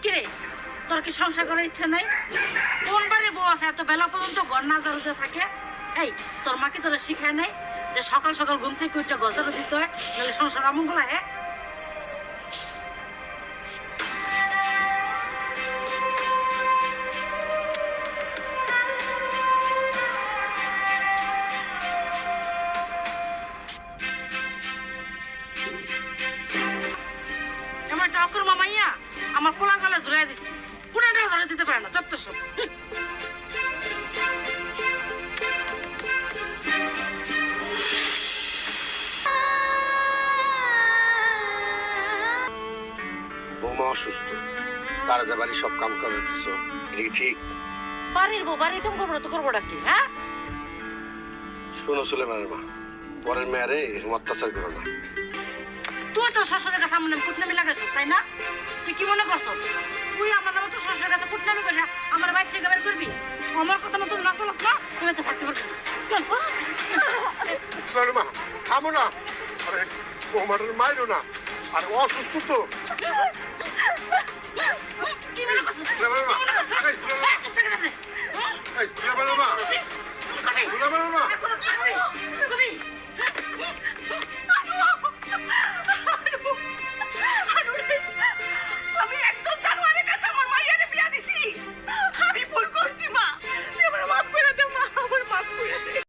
কিরে তোর কি সংসার করার ইচ্ছা নাই? কোন বাড়ি বউ আছে এত বেলা পর্যন্ত ঘর না ঝাড়ুতে থাকে? এই তোর মা কি তোরা শিখায় নাই যে সকাল সকাল ঘুম থেকে উঠে ঘর ঝাড়ু দিতে হয়, নাহলে সংসার অমঙ্গল হয়? আমার টকর মামাইয়া আমার পোলা গলা ঝুলাই দিচ্ছে, পুরাটাও ধরে দিতে পারে না যত সব। বৌমা অসুস্থ, তারা যে বাড়ি সব কাম করে দিচ্ছ, এটা কি ঠিক? বাড়ির বউ বাড়ির কাম করবো না তো করবোটা কি? হ্যাঁ শোনো সুলেমানের মা, পরের মেয়ারে এরকম অত্যাচার করো না। তুই তো শ্বশুরের কাছে আমার নাম কুটনামি লাগাইছিস তাই না? তুই কি মনে করছিস তুই আমার মতো শ্বশুরের কাছে কুটনামি করে আমার বাইক থেকে বের করবি? আমার কথা মতো না চলস না, তুমি তো থাকতে পারবি না। চল। সুলেমানের মা থামো না, আরে বৌমার মাইরো না, আর অসুস্থ তো। কি মনে করছিস? সুলেমানের মা